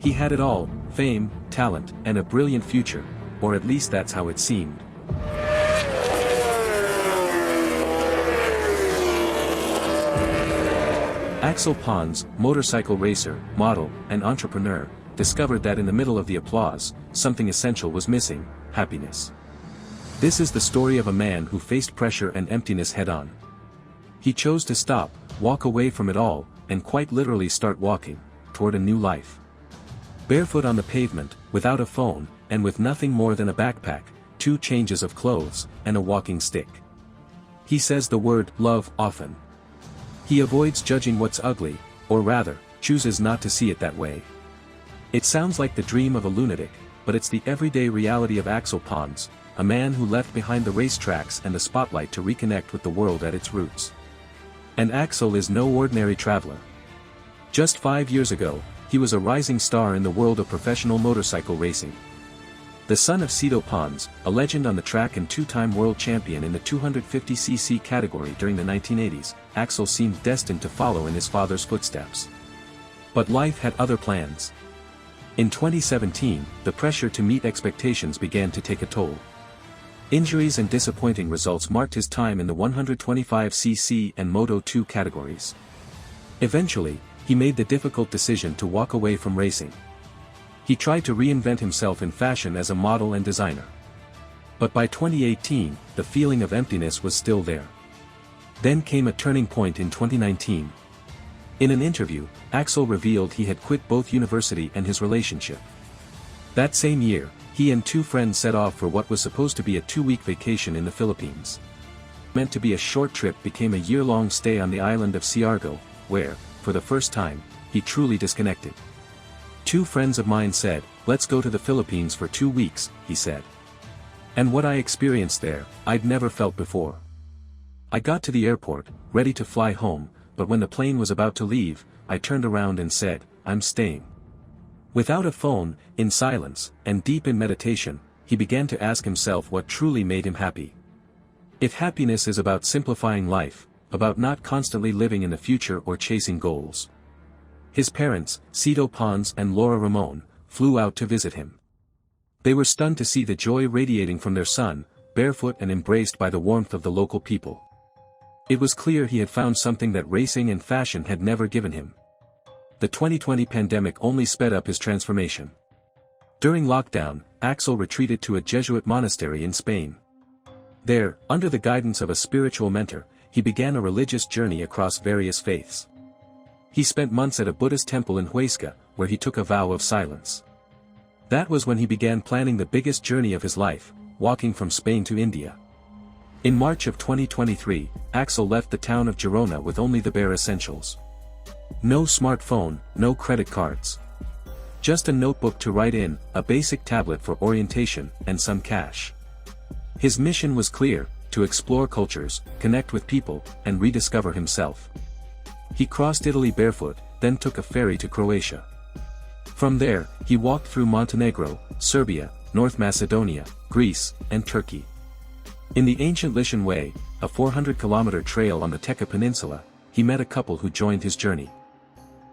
He had it all: fame, talent, and a brilliant future, or at least that's how it seemed. Axel Pons, motorcycle racer, model, and entrepreneur, discovered that in the middle of the applause, something essential was missing: happiness. This is the story of a man who faced pressure and emptiness head-on. He chose to stop, walk away from it all, and quite literally start walking toward a new life. Barefoot on the pavement, without a phone, and with nothing more than a backpack, 2 changes of clothes, and a walking stick. He says the word love often. He avoids judging what's ugly, or rather, chooses not to see it that way. It sounds like the dream of a lunatic, but it's the everyday reality of Axel Pons, a man who left behind the racetracks and the spotlight to reconnect with the world at its roots. And Axel is no ordinary traveler. Just 5 years ago, he was a rising star in the world of professional motorcycle racing. The son of Axel Pons, a legend on the track and 2-time world champion in the 250cc category during the 1980s, Axel seemed destined to follow in his father's footsteps. But life had other plans. In 2017, the pressure to meet expectations began to take a toll. Injuries and disappointing results marked his time in the 125cc and Moto2 categories. Eventually, he made the difficult decision to walk away from racing. He tried to reinvent himself in fashion as a model and designer. But by 2018, the feeling of emptiness was still there. Then came a turning point in 2019. In an interview, Axel revealed he had quit both university and his relationship. That same year, he and 2 friends set off for what was supposed to be a 2-week vacation in the Philippines. Meant to be a short trip became a year-long stay on the island of Siargao, where, for the first time, he truly disconnected. 2 friends of mine said, "Let's go to the Philippines for 2 weeks," he said. And what I experienced there, I'd never felt before. I got to the airport, ready to fly home, but when the plane was about to leave, I turned around and said, "I'm staying." Without a phone, in silence, and deep in meditation, he began to ask himself what truly made him happy. If happiness is about simplifying life, about not constantly living in the future or chasing goals. His parents, Axel Pons and Laura Ramon, flew out to visit him. They were stunned to see the joy radiating from their son, barefoot and embraced by the warmth of the local people. It was clear he had found something that racing and fashion had never given him. The 2020 pandemic only sped up his transformation. During lockdown, Axel retreated to a Jesuit monastery in Spain. There, under the guidance of a spiritual mentor, he began a religious journey across various faiths. He spent months at a Buddhist temple in Huesca, where he took a vow of silence. That was when he began planning the biggest journey of his life, walking from Spain to India. In March of 2023, Axel left the town of Girona with only the bare essentials. No smartphone, no credit cards. Just a notebook to write in, a basic tablet for orientation, and some cash. His mission was clear: to explore cultures, connect with people, and rediscover himself. He crossed Italy barefoot, then took a ferry to Croatia. From there, he walked through Montenegro, Serbia, North Macedonia, Greece, and Turkey. In the ancient Lycian Way, a 400-kilometer trail on the Teka Peninsula, he met a couple who joined his journey.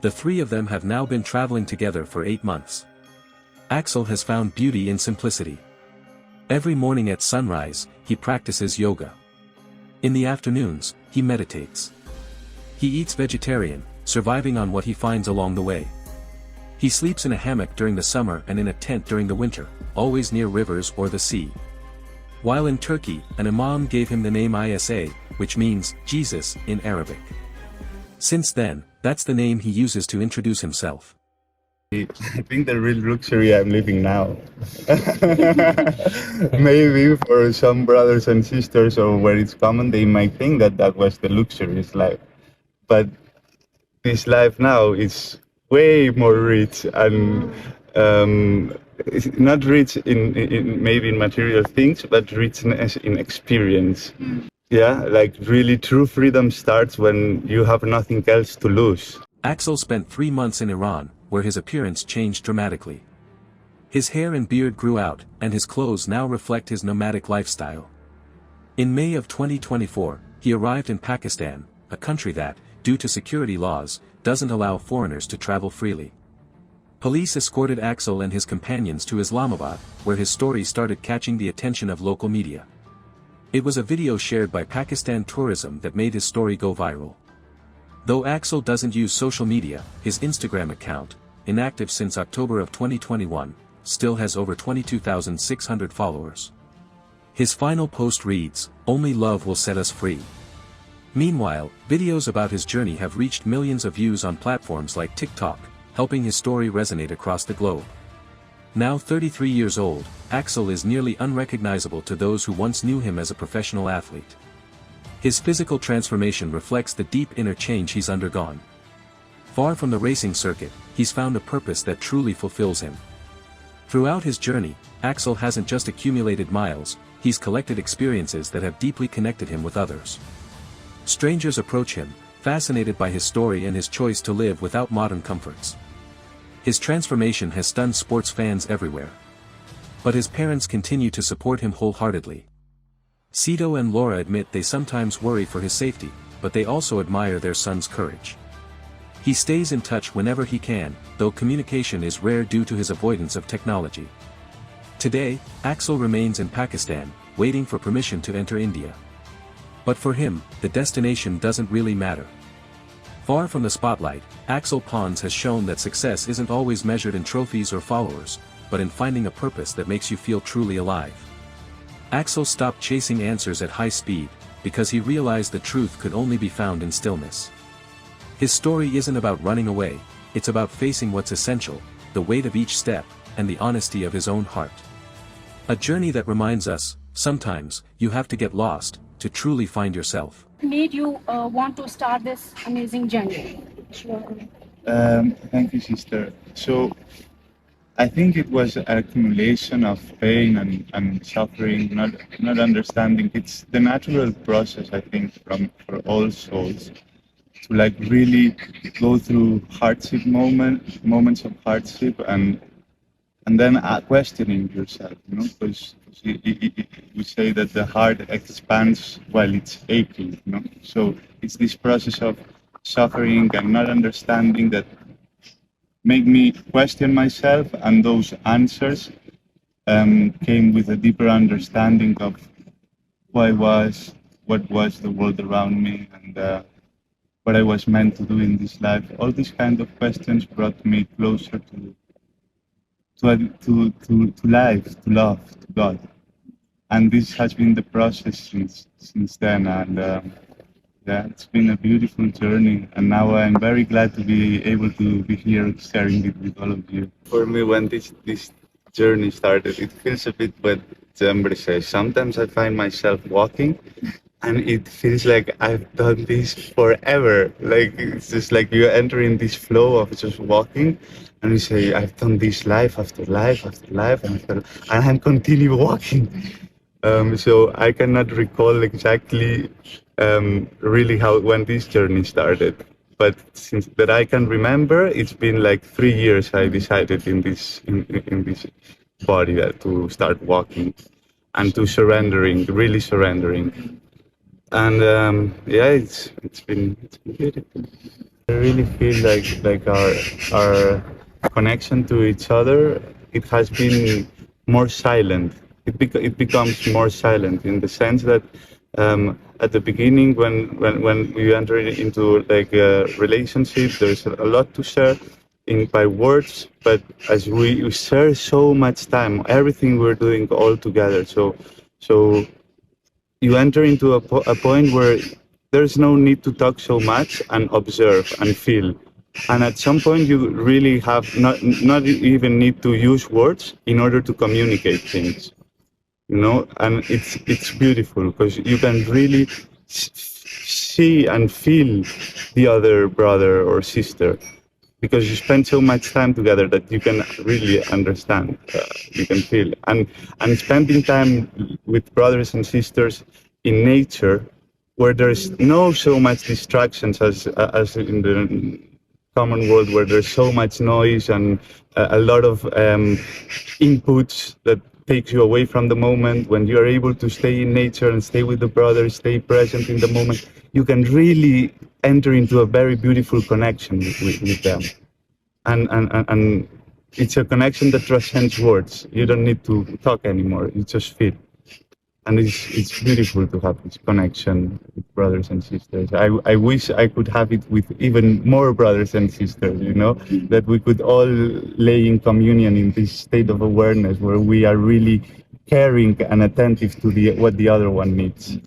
The 3 of them have now been traveling together for 8 months. Axel has found beauty in simplicity. Every morning at sunrise, he practices yoga. In the afternoons, he meditates. He eats vegetarian, surviving on what he finds along the way. He sleeps in a hammock during the summer and in a tent during the winter, always near rivers or the sea. While in Turkey, an imam gave him the name Isa, which means Jesus in Arabic. Since then, that's the name he uses to introduce himself. I think the real luxury I'm living now. Maybe for some brothers and sisters, or where it's common, they might think that that was the luxurious life. But this life now is way more rich, and it's not rich in maybe in material things, but richness in experience. Yeah, like really true freedom starts when you have nothing else to lose. Axel spent 3 months in Iran, where his appearance changed dramatically. His hair and beard grew out, and his clothes now reflect his nomadic lifestyle. In May of 2024, he arrived in Pakistan, a country that, due to security laws, doesn't allow foreigners to travel freely. Police escorted Axel and his companions to Islamabad, where his story started catching the attention of local media. It was a video shared by Pakistan Tourism that made his story go viral. Though Axel doesn't use social media, his Instagram account, inactive since October of 2021, still has over 22,600 followers. His final post reads, "Only love will set us free." Meanwhile, videos about his journey have reached millions of views on platforms like TikTok, helping his story resonate across the globe. Now 33 years old, Axel is nearly unrecognizable to those who once knew him as a professional athlete. His physical transformation reflects the deep inner change he's undergone. Far from the racing circuit, he's found a purpose that truly fulfills him. Throughout his journey, Axel hasn't just accumulated miles, he's collected experiences that have deeply connected him with others. Strangers approach him, fascinated by his story and his choice to live without modern comforts. His transformation has stunned sports fans everywhere. But his parents continue to support him wholeheartedly. Cito and Laura admit they sometimes worry for his safety, but they also admire their son's courage. He stays in touch whenever he can, though communication is rare due to his avoidance of technology. Today, Axel remains in Pakistan, waiting for permission to enter India. But for him, the destination doesn't really matter. Far from the spotlight, Axel Pons has shown that success isn't always measured in trophies or followers, but in finding a purpose that makes you feel truly alive. Axel stopped chasing answers at high speed, because he realized the truth could only be found in stillness. His story isn't about running away, it's about facing what's essential, the weight of each step, and the honesty of his own heart. A journey that reminds us, sometimes, you have to get lost, to truly find yourself. Made you want to start this amazing journey? Thank you, sister. So, I think it was an accumulation of pain and suffering, not understanding. It's the natural process, I think, for all souls to like really go through hardship moments of hardship and then questioning yourself, because we say that the heart expands while it's aching, So it's this process of suffering and not understanding that make me question myself, and those answers came with a deeper understanding of who I was, what was the world around me, and what I was meant to do in this life. All these kind of questions brought me closer to life, to love, to God. And this has been the process since then, and yeah, it's been a beautiful journey, and now I'm very glad to be able to be here sharing it with all of you. For me, when this journey started, it feels a bit what Zembre says. Sometimes I find myself walking, and it feels like I've done this forever. Like it's just like you're entering this flow of just walking, and you say, I've done this life after life after life, and I'm continue walking. So I cannot recall exactly really when this journey started. But since that I can remember, it's been like 3 years I decided in this body to start walking and to really surrendering. And yeah, it's been beautiful. I really feel like our connection to each other, it has been more silent. It becomes more silent in the sense that at the beginning, when we enter into like a relationship, there's a lot to share by words, but as we share so much time, everything we're doing all together, so you enter into a point where there's no need to talk so much and observe and feel. And at some point you really have not even need to use words in order to communicate things. And it's beautiful because you can really see and feel the other brother or sister, because you spend so much time together that you can really understand, you can feel. And spending time with brothers and sisters in nature, where there's no so much distractions as in the common world, where there's so much noise and a lot of inputs that takes you away from the moment. When you are able to stay in nature and stay with the brothers, stay present in the moment, you can really enter into a very beautiful connection with them. And it's a connection that transcends words. You don't need to talk anymore. You just feel. And it's beautiful to have this connection with brothers and sisters. I wish I could have it with even more brothers and sisters, you know, that we could all lay in communion in this state of awareness where we are really caring and attentive to what the other one needs.